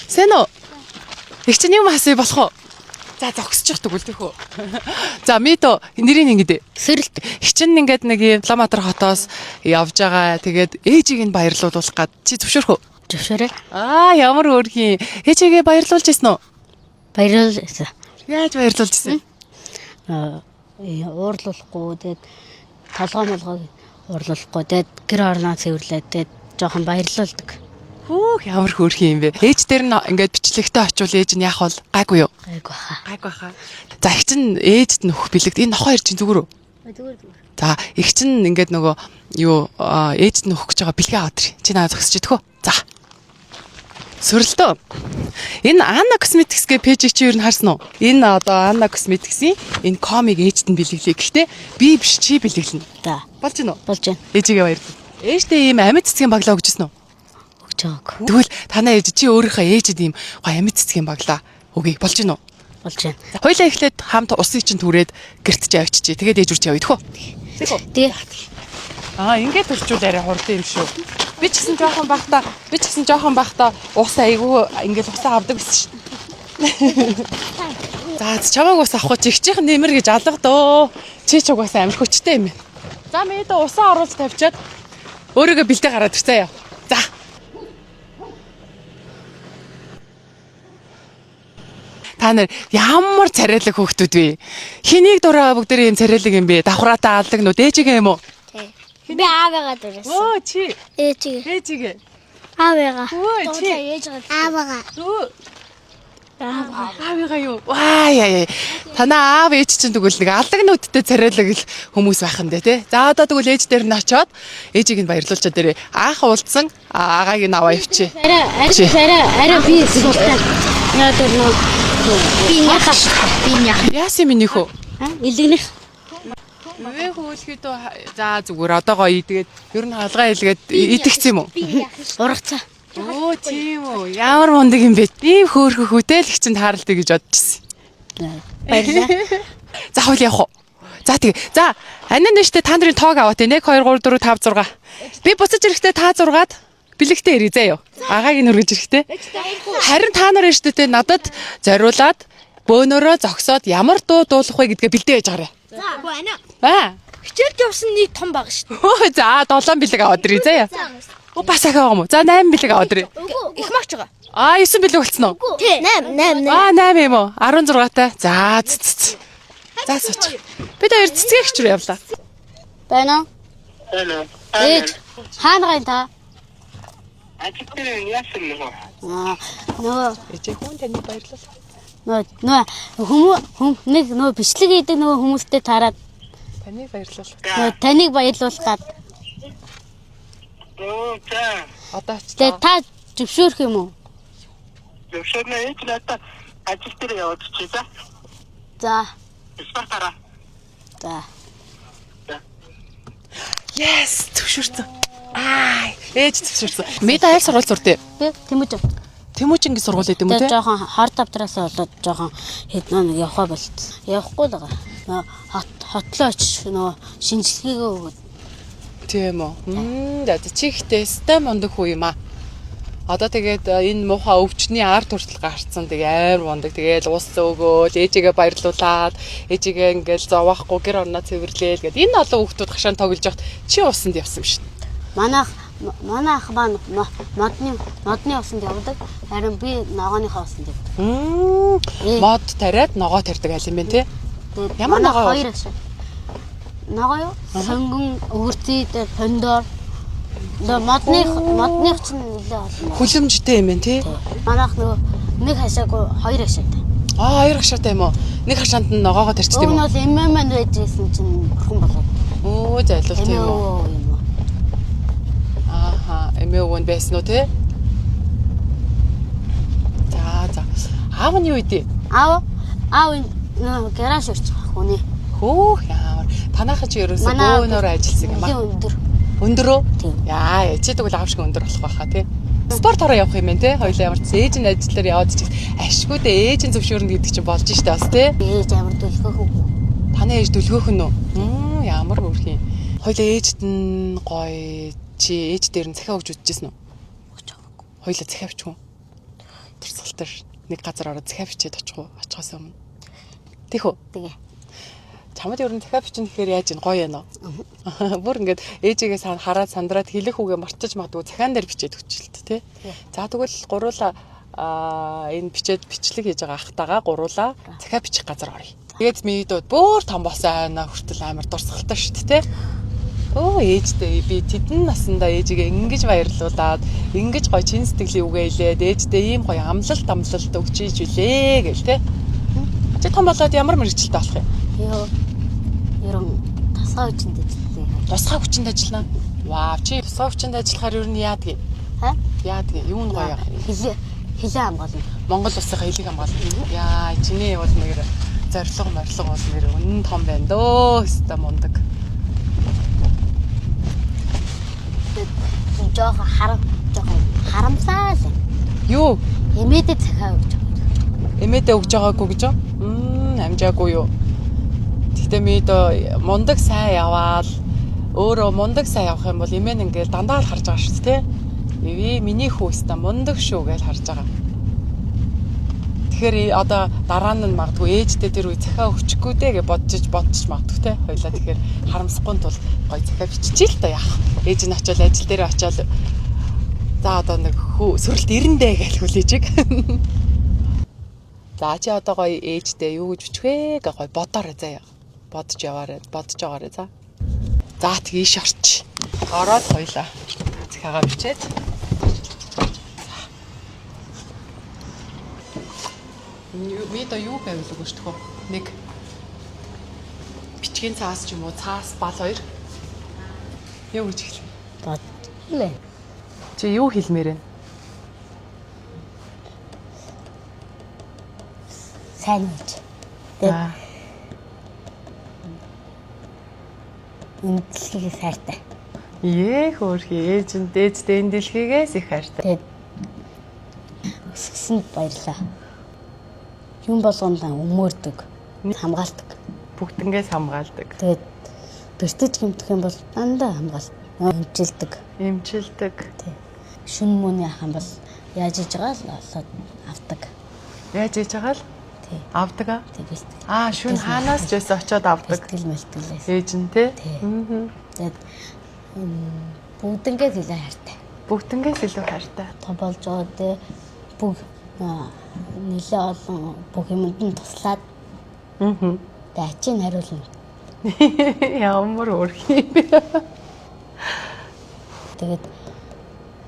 Сайн уу? Их чинь юм асууя болох уу? За зогсчих тэгвэл тэхүү. За мито нэрийн ингэдэ. Сэрэлт. Их чинь ингээд нэг юм Улаанбаатар хотоос явж байгаа. Тэгээд ээжийг нь баярлуулах гад чи зөвшөөрөх үү? Зөвшөөрэй. Ямар өөрхийн. Ээжигээ баярлуулж ирсэн үү? Баярлалаа. Яаж баярлуулж ирсэн? Уурлуулахгүй тэгээд толгой уурлуулахгүй тэгээд гэр орноо цэвэрлээд тэгээд жоохон баярлуулдаг. Ямар хөөрхийн юм бэ? Ээж дээр нь ингээд бичлэгтэй очивол ээж нь яах вэ? Гайгүй юу? Гайгүй хаа. Гайгүй хаа. За их чинь ээжд нөхөх бэлэгд энэ нохоо ирж зүгээр үү? Зүгээр. За их чинь ингээд нөгөө юу ээжд нөхөх гэж байгаа бэлгээ аваад ир. Чи надад зогсож идэх үү? За. Сөрөлтөө. Энэ Anna Cosmetics гэ пэйжийг чи юу н харсан уу? Энэ одоо Anna Cosmetics-ийн энэ комиг ээжд нь бэлэглэе. Гэхдээ би биш чи бэлэглэнэ. За. Болж гинөө? Болж байна. Ээжигээ баярлалаа. Ээжтэй ийм амьд цэцгийн баглаа өгчсэн үү? Жаагүй. Тэгвэл танаа ээж чи өөрийнхөө ээжэд ийм гоё амьд цэцгийн баглаа өгье. Болж гинөө? Болж байна. Хоёлаа эхлээд хамт усын чинь түрээд гэрт чи авчичи. Тэгээд ээж үрч явъя тэхүү. Тэгээ. Ингээд төрчүүлээрэ хурдан юм шүү. Би ч гэсэн жоохон бахта ус айгүй ингээд усаа авдаг байсан шүү. За чамайг ус авах чи ихчийнх нь нэмэр гэж алгадөө. Чи ч угаасаа амир хүчтэй юм байна. За мэдээ усаа оруулж тавьчаад өөрийгөө бэлдээ гараад ирцээ яа. За. Та нар ямар царайлаг хөөхтүүд вэ? Хэнийг дураа бүгдээ юм царайлаг юм бэ? Давхраатай алдаг нү ээжигээ юм уу? Тий. Би аавыгаа дурсан. Оо чи. Ээжигээ. Ээжигээ. Аавыгаа. Өө чи. Аавыгаа. Аавыгаа юу? Яа. Танаа аав ээж чинь тэгвэл нэг алдаг нүдтэй царайлаг л хүмүүс байх нь дээ тий. За одоо тэгвэл ээж дээр нь очиод ээжийг нь баярлуулчаа дээрээ. Аах уулзсан агааг нь аваа явчих. Арай би суултаа. Яа тэр нөө би яах. Яасан минийх үү? Илгэнэх. Вэ хөөлхийд за зүгээр одоогоо тэгээд ер нь хаалгаа хэлгээд идэгцсэн юм уу? Ургацаа. Оо тийм үү. Ямар мундаг юм бэ? Ийм хөөрхөх үтэл их чинь тааралтай гэж бодчихсон. Баярлалаа. За хойл явах уу? За тэгээ. За анин дэштэй та нарын тоог аваа те 1 2 3 4 5 6. Би буцаж ирэхдээ та 6-аад бэлэгтээ ирээ заяа. Агааг нь үргэж ирэхдээ. Харин та нар ээжтэй надад зориулаад бөөнөрөө зогсоод ямар дуу дуулах вэ гэдгээ бэлдээ яж гараа. За, ана. Хичээлд явсан нэг том баг шүү дээ. За 7 бэлэг аваад ирээ заяа. Бас ахаа юм уу? За 8 бэлэг аваад ирээ. Их магч байгаа. 9 бэлэг болцсон уу? Тий. 8. 8 юм уу? 16-тай. За За сууч. Бид хоёр цэцгээ хчрүү явлаа. Байна уу? Hello. Ээж. Хаана гайн та? Ажиглан яасан нэг. Нөө Ээжээ хүн таны баярлалаа. нөө бичлэг хийдэг нөгөө хүмүүстэй таарад Таны баярлалаа. таныг баярлуулах гад. За. Одоо ч Тэгээ та зөвшөөрөх юм уу? Зөвшөөрнө ээж надад ажил дээр яваад чи за. За. Спартара. За. Yes, зөвшөөрсөн. Ээж зөвшөөрсөн. Мэд айл сургууль суртээ. Тэмүүж. Тэмүүжингийн сургууль гэдэг юм үү те? Тэгээ жоохон хор давтраасаа болоод жоохон хэдэн нэг явахаа болт. Явахгүй л байгаа. Нөө хотлоо очиж нөө шинжилгээгээ өгöd. Тийм үү. За чи ихтэй стай мундаг хүү юм аа. Одоо тэгээд энэ муухай өвчний ард хүртэл гарцсан тэгээ амар мундаг. Тэгээд уус зөөгөөл ээжигээ баярлуулад ээжигээ ингээл зовохгүй гэр орноо цэвэрлээл гээд энэ олон хүүхдүүд гашаан тоглож явахт чи усанд явсан юм шин. Манай ах маань модны усанд явдаг. Харин би ногооныхоо усанд явдаг. Мод тариад ногоо тарьдаг аль юм бэ те? Ямар ногоо? Хоёр ашиг. Ногоо юу? Сонгон, өвөрций, пондор. Модных чинь нэлээ олон. Хүлэмжтэй юм байна те? Манайх нөгөө нэг хашаагүй хоёр хашаатай. Хоёр хашаатай юм уу? Нэг хашаанд нь ногоогоо тарьчдаг юм уу? Уг нь бол эмээн байжсэн чинь бурхан болоод. Оо зайлуул тийм үү? Юм уу? Эмээ өвөнд байсан уу те? За. Аав нь юу идэв? Аав нөгөө гараж урч байгаа хүний. Хөөх яамар. Танайхан чи ерөөсөө бөөнөр ажилласан юм аа. Өндөрөө? Тийм. Яа, чи тэгвэл аав шиг өндөр болох байхаа тий. Спорт хараа явах юм байна те. Хоёлаа ямар ч ээж нь ажиллаар яваад чиг ашгүй дээ ээж нь зөвшөөрнө гэдэг чинь болж штэ бас те. Ээж ямар дөлгөөх үү? Таны ээж дөлгөөх нь үү? Ямар өөрх юм. Хоёлаа ээжд нь гоё чи ээж дээр нь захиа өгч үтчихсэн үү? Хоёлаа захиа авчих уу? Тэр дотор нэг газар ороод захиа бичээд очихоос өмнө. Тийх үү? Тэгээ. Чамд ер нь захиа бичнэ гэхээр яаж ин гоё юм аа. Бүр ингээд ээжигээ хараад сандраад хэлэх үгээ мартаж магадгүй захиан дээр бичээд өгчлээ тий. За тэгвэл гуруула энэ бичлэг хийж байгаа ахтайгаа гуруула захиа бичих газар оръё. Тэгээд мэдүүд бүр том болсон айна хүртэл амар дурсгалтай шүү дээ тий. Оо ээжтэй би тэдэн насандаа ээжигээ ингэж баярлуулад ингэж гоё чин сэтгэлийн үгээ хэлээд ээжтэй ийм гоё амлалт өгч ийж үлээ гэл тий. Чи том болоод ямар мэрэгчлээ болох юм? Йоо. Ерөн тусгай хүчинд ажилладаг. Тусгай хүчинд ажиллана. Вау чи тусгай хүчинд ажиллахаар ер нь яадаг юм? Яадаг юм? Юу нь гоё юм? Хилээ хамгаална. Монгол улсынхаа хэлийг хамгаална. Яа чиний бол нэр зориг бол нэр үнэн том байна дөө. Өстө мундаг. жоохон харамсаа л. Юу? Эмээдээ захиа өгч байгаа. Эмээдээ өгж байгаагүй гэж юу? Амжаагүй юу? Гэтэ мэд мундаг сайн яваал өөрөө мундаг сайн явах юм бол эмээ нь ингээл дандаа л харж байгаа шүү дээ. Эвээ миний хүүстэ мундаг шүү гэж харж байгаа. Тэгэхээр одоо дараа нь магадгүй ээжтэй тэр үе захиа өгчихгүй дээ гэж бодчих магадгүй те. Хоёлаа тэгэхээр харамсахгүй тул гоё захиа биччихээ л да яах. Ээж нь очиод ажил дээр очиод за одоо нэг сүрэлт ирэндээ гэж хүлээжиг. За чи одоо гоё ээжтэй юу гэж бичих вэ гэж гоё бодоорой заяа. Бодож яваарай за. За тэг ийш орч. Ороод хоёлаа захиагаа бичээд. Бид юу байвал өгөштэй хөө. Нэг бичгийн цаас ч юм уу цаас бал хоёр. Юу гэж хэлэх вэ? Бодлоо. Чи юу хэлмээр вэ? Сайн гэж. Тэгээ. Энэ дэлхийг хайртай. Хөөрхий ээжтэй энэ дэлхийгээс их хайртай. Тэгээд өсгсөнд баярлаа. Юм болгонд өмөрдөг, хамгаалдаг. Бүгднгээс хамгаалдаг. Тэгээд бэртэж гэмтэх юм бол дандаа хамгаалт. Эмчилдэг. Тий. Шүн мөний хаан бол яаж иж байгаа л олоод авдаг. Яаж иж байгаа л? Тий. Авдаг аа? Тий бистэ. Шүн хаанаас ч өсө очиод авдаг. Мэлтгэлээс. Ээж нь тий. Тэгээд бүгднгээс илүү хайртай. Бүгднгээс илүү хайртай. Том болж байгаа дээ. Бүх нэлээ олон бүх юмд нь туслаад. Тэгээд ачийг хариулна. Ямар өрхий бэ? Тэгээд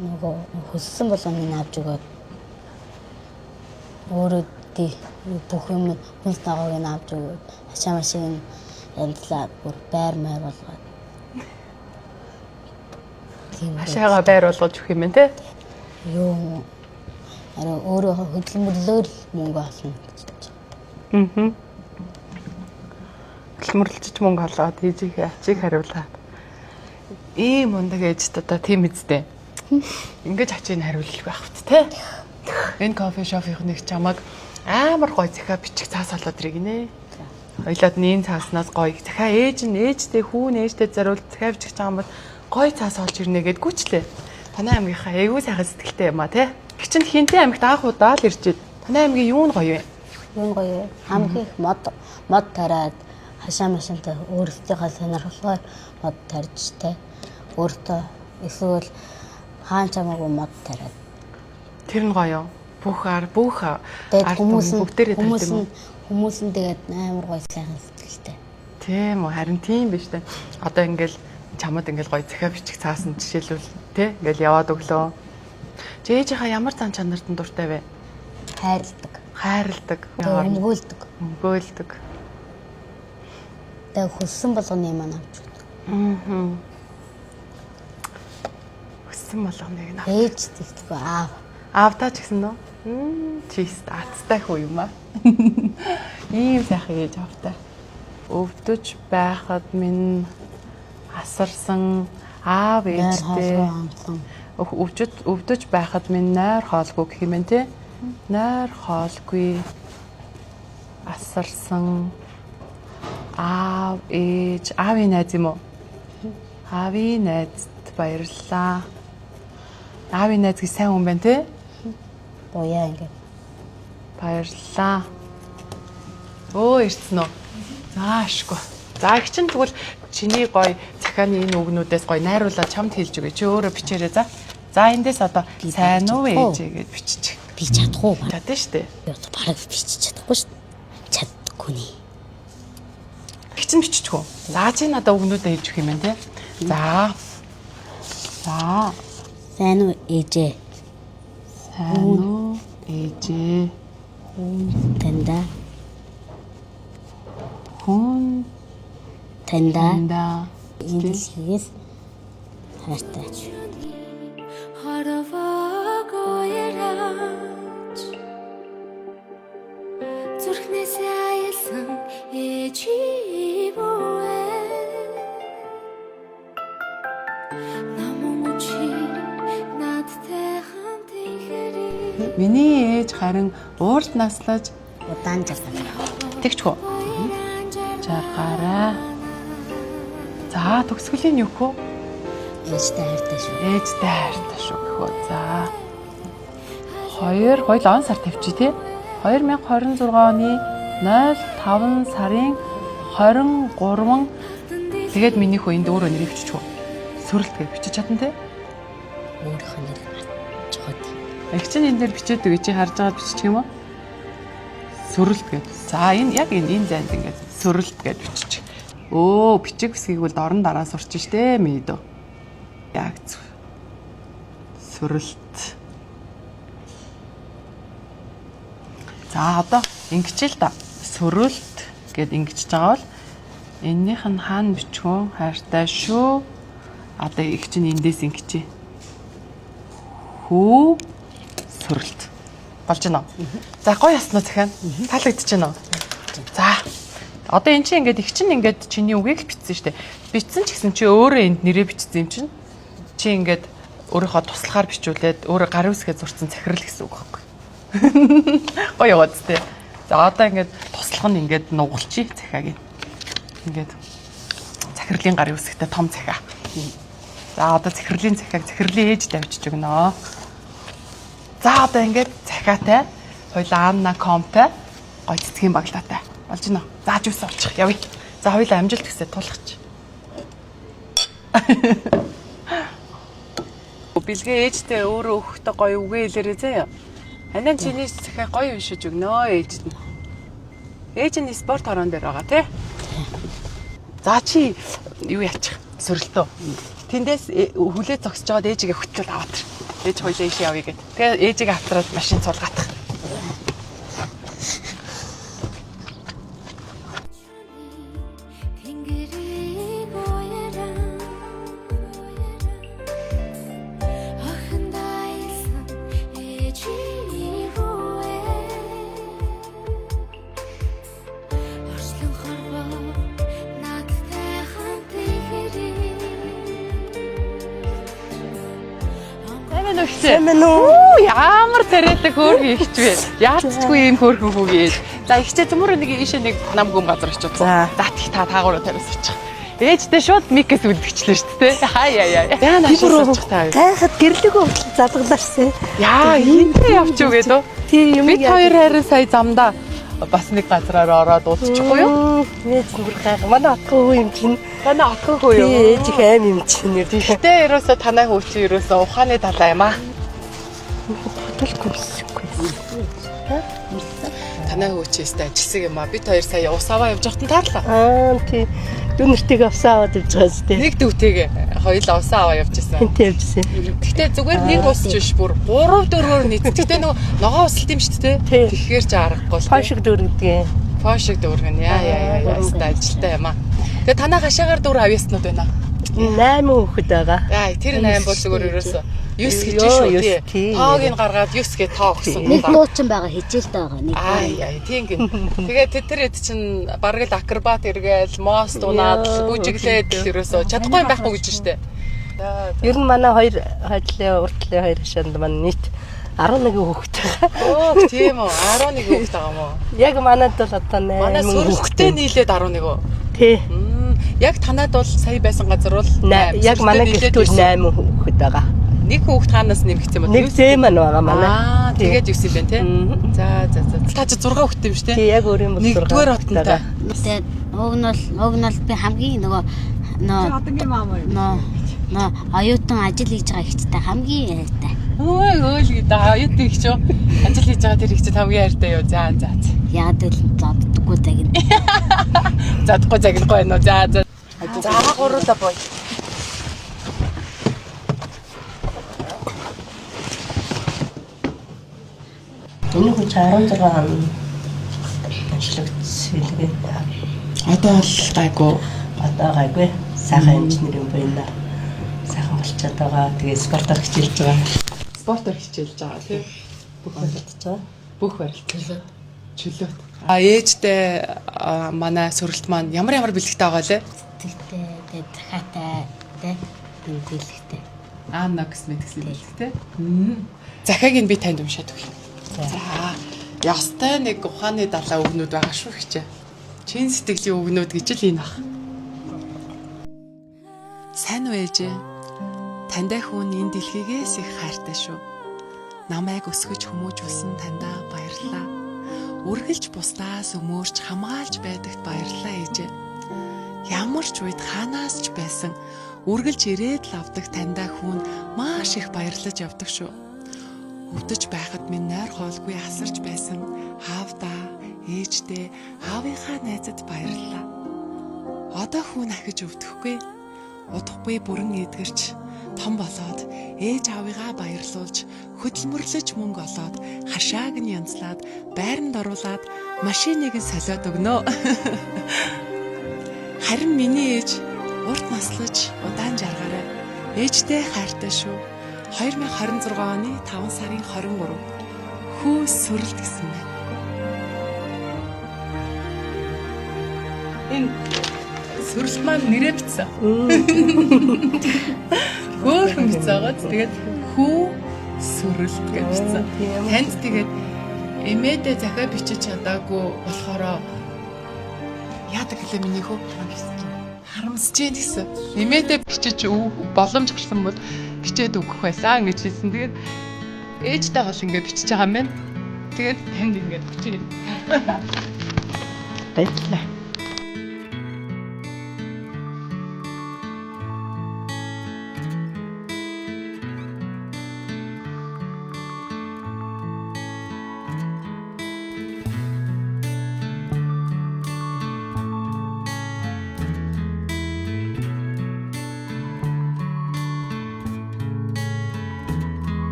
нөгөө хөссөн болгоныг авч өгөөд өөрөө бүх юм хүнс нагоог нь авч өгөөд хашаа машиг нь янзлаад бүр байр маяг болгоод тийм хашаага байр болгож өгөх юм те? Юу арай өөрөө хөдөлмөрлөөр мөнгө олно гэж. Хөдөлмөрлөж мөнгө олоод ээжийнхээ ачийг хариулаад. Ийм мундаг ээжтэй одоо тийм үстэй. Ингэж ачийг хариулах байх вт те? Энэ кофе шопынх нэг чамаг амар гоё захиа бичих цаас болоод ирэх нэ. Хоёлаад нийн цааснаас гоё захиа ээжтэй ээжтэй зариул захиа бичих чам бол гоё цаас олж ирнэ гэд гүчлээ. Танай аймгийнхаа эйгүү сайхан сэтгэлтэй юм а те. Тэг чин хинтээ аймагт анх удаа л ирчээд танай аймгийн юу нь гоё вэ? Юу нь гоё вэ? Хамгийн их мод тараад хашаа машинтай өөрсдийнхөө сонирхолтой мод тарьж те. Өөртөө эсвэл хаан чамаагүй мод тараад. Тэр нь гоё. Бүх бүгдээрээ хүмүүс нь тэгээд амар гоё сайхан сэтгэлтэй. Тийм үү, харин тийм биш үү. Одоо ингээл чамд ингээл гоё захиа бичих цаасан жишээлбэл тий ингээл яваад өглөө. Чи ээжийнхаа ямар зан чанарт нь дуртай вэ? Хайрладаг. Өмгөөлдөг. Тэгээд хөссөн болгоны юм авч өгдөг. Хөссөн болгоныг нь ээж тэгтгүү аав. Аавтаа ч гэсэн нөө. Чист аттай хүү юм аа. Ийм сайхан ээж аавтай. Өвдөж байхад минь асарсан аав ээжтэй. Өвдөж байхад минь нойр хоолгүй гэх юм те. Нойр хоолгүй асарсан аав ээж аавын найз юм уу? Аавын найзд баярлалаа. Аавын найз гэ сайн хүн байна те? Бояа ингэ. Баярлалаа. Өө ирсэн үү? Заашгүй. За их чинь тэгвэл чиний гоё захааны энэ үгнүүдээс гоё найруулаад чамд хэлж өгье. Чи өөрөө бичээрэй за. За эндээс одоо сайн уу ээжээ гэж биччих. Би чадахгүй ба. Чадсан шүү дээ. Бараг бичиж чадахгүй шүү. Чаддаггүй нэ. Их чинь биччих үү? За чи надад үгнүүдээ хэлж өгөх юм байна те. За. За. Сайн уу ээжээ. Сайн уу ээжээ. Танда. Хүн Танда. Энэ дэлхийгээс хайртай. зүрхнээсээ аялсан ээживээ намун чи надтай хамт ихэри миний ээж харин уурд наслаж Удаан жаргал. тэгчхүү. Жаргаарай. За төгсгөлийн юу хөө? Ээжтэй хайртай шүү. Ээжтэй хайртай шүү гэхөө. За. 2 он сар тавьчих тий. 2026 оны 05 сарын 23 тэгээд миний хөө энд өөрөө нэрийг биччихв. Сүрэлт гэж бичиж чадна тий. Өөрийнхөө нэрийг чухад. Их чинь энэ дээр бичээд үгүй чи харж байгаа бичих юм уу? Сүрэлт гэж. За энэ яг энэ зайд ингээд сүрэлт гэж биччих. Өө бичиг хэсгийг бол дорн дараа сурч штэ мэдөө. Яг зөв. Сүрэлт. За одоо ингэчээл та. Сүрэлт гэд ингэж байгаа бол эннийх нь хаана бичгөө хайртай шүү. Одоо их чинь эндээс ингэчээ. Хүү сүрэлт. Болж байна уу? За гоё яснаа захиан. Таалагдчихэж байна уу? За. Одоо эн чинь ингээд их чинь ингээд чиний үгийг бичсэн шүү дээ. Бичсэн ч гэсэн чи өөрөө энд нэрээ бичсэн юм чинь. Чи ингээд өөрийнхөө туслахаар бичүүлээд өөрөө гар үсгээ зурцсан захирал гэсэн үг байхгүй. Гоё яваад тээ. За одоо ингээд туслах нь ингээд нугалчи захиаг. Ингээд захирлын гар үсгтэй том захиа. За одоо захирлын захиаг захирлын ээж тавьчих өгнө. За одоо ингээд захиатай хоёлаа Анна комтай гоё цэцгийн баглаатай болж гинэ. За жүүс орчих явъя. За хоёлаа амжилт хүсье тулгач. Билгээ ээжтэй өөрөө өгөхдөө гоё үгээ хэлээрэй заяа. Анаа чиний захиа гоё уншиж өгнө ээжд нь. Ээж нь спорт хорон дээр байгаа тий. За чи юу яачих? Сөрөлтөө. Тэндээс хүлээ зогсож байгаад ээжигээ хөтлөд аваад тэр. Ээж хоёлаа ийшээ явъя гэд. Тэгээ ээжигээ автраад машин цулгаатах. Оо ямар тариатай хөөрхөн ихч вэ? Яалтчгүй ийм хөөрхөн хүүгээ. За ихчээ төмөр нэг ийшээ нэг нам гүн газар очив. За тих таагаараа тариас очих. Ээжтэй шууд микээс үлдчихлээ шүү дээ. Хаяа. Яа наашиж таа. Гайхад гэрлэгөө хөтл залгалаарсан. Яа хинтээ явчих уу гэдэг. Тийм бид хоёр хайрын сая замдаа бас нэг газраар ороод уулзчихгүй юу? Ээж бүр гайх. Манай отгоо юм чинь. Манай отгоо хөө юу? Ээж их аим юм чинь. Тэгтээ ерөөсө танай хүү чи ерөөсө ухааны талаа юм аа. Бодолгүй. Танай хүү чи өстэй ажилсаг юм аа. Бид хоёр сая ус аваа явж байхад таарлаа. Тийм. Дүү нэртэйг авсаа аваад явж байгаа зү. Нэг дүүтэйгээ хоёулаа усаа аваа явж исэн. Тэнтэй явж исэн. Гэхдээ зүгээр нэг ус ч биш бүр 3-4-өөр нийт. Гэхдээ ногоо усалт юм шүү дээ. Тэгэхээр ч аргагүй. Пошиг дүүргэдэг. Пошиг дүүргэн. Яа. Өстэй ажилтай юм аа. Тэгээ танаа хашаагаар дүүр авьяаснууд байна. 8 хүүхэд байгаа. Яа, тэр 8 бол зүгээр ерөөсөө 9 гэж шүү тий. Тоог нь гаргаад 9 гэ тоо өгсөн. Нэг нуучин байгаа хичээлтэй байгаа нэг. Аа тийм гин. Тэгээд тэр хэд чинь бараг л акробат эргээл мост унаад бүжиглээд ерөөсөө чадахгүй юм байхгүй гэж штэ. Ер нь манай хоёр хажлын уртлын хоёр хашаанд манай нийт 11 хүүхэд байгаа. Оо тийм үү 11 хүүхэд байгаа юм уу? Яг манайд бол одоо 8 манай сүрэлттэй нийлээд 11. Тий. Яг танад бол сая байсан газар бол 8. Яг манай гэртүүл 8 хүүхэд байгаа. Нэг хүүхд хаанаас нэмэгдсэн юм бэ? Нэг зэм маань байгаа манай. Аа, тэгээд юусэн юм бэ те? За. Та чи 6 хүүхдтэй юм шүү те? Тий, яг өөр юм бол 6. Нэгдүгээр хотонтой. Тэгээд уг нь бол би хамгийн нөгөө оюутан ажил хийж байгаа ихтэй хамгийн хайртай. Өөл гэдэг аюут их шүү. Ажил хийж байгаа тэр ихтэй хамгийн хайртай юу. За. Яг л зоддггүй загин. Задахгүй загихгүй байна уу? За. За гуруула бой. Энэ хүн 16 он ажиллагдсан хэлгээ. Одоо л гайгүй. Одоо гайгүй. Сайхан инженер юм байна. Сайхан болчиход байгаа. Тэгээ спортоор хичээлж байгаа. Спортоор хичээлж байгаа тийм. Бүх болчихж байгаа. Бүх барилт. Чөлөөт. Ээжтэй манай сөрөлт маань ямар бэлэгтэй байгаа лээ? Тэлтэй, тэгээд захаатай, тэгээд бэлэгтэй. Анна косметиксийн бэлэгтэй. Захааг нь би танд уншаад өгье. За. Ястай нэг ухааны далаа өгнүүд байгаа шүү хичээ. Чин сэтгэлийн өгнүүд гэж л энэ баг. Сайн уу ээжээ? Тандаа хүн энэ дэлхийгээс их хайртай шүү. Намайг өсгөж хүмүүжүүлсэн тандаа баярлалаа. Үргэлж бусдаас өмөрч хамгаалж байдагт баярлалаа ээжээ. Ямар ч үед хаанаас ч байсан үргэлж ирээд л авдаг тандаа хүн маш их баярлаж явдаг шүү. Өвдөж байхад минь нойр хоолгүй асарч байсан аавдаа, ээждээ, аавынхаа найзад баярлалаа. Одоо хүн ахиж өвдөхгүй, удахгүй бүрэн эдгэрч том болоод ээж аавыгаа баярлуулж хөдөлмөрлөж мөнгө олоод хашааг нь янзлаад байранд оруулаад машиныг нь солиод өгнө. Харин миний ээж урт наслаж удаан жаргаарай. Ээжтэй хайртай шүү. 2026 оны 5 сарын 23 хүү сүрэлт гэсэн байна. Энэ сүрэлт маань нэрээ бичсэн. Хөөхөн бичээгээд тэгээд хүү сүрэлт гэж бичсэн. Танд тэгээд эмээдээ захиа бичиж чадаагүй болохоор яадаг гэлээ миний хөө харамсаж дээ гэсэн. Эмээдээ бичиж боломж гарсан бол бичээд өгөх байсан гэж хэлсэн. Тэгээд ээжтэй бол ингээд бичиж байгаа юм байна. Тэгээд танд ингээд бичиж. Баярлалаа.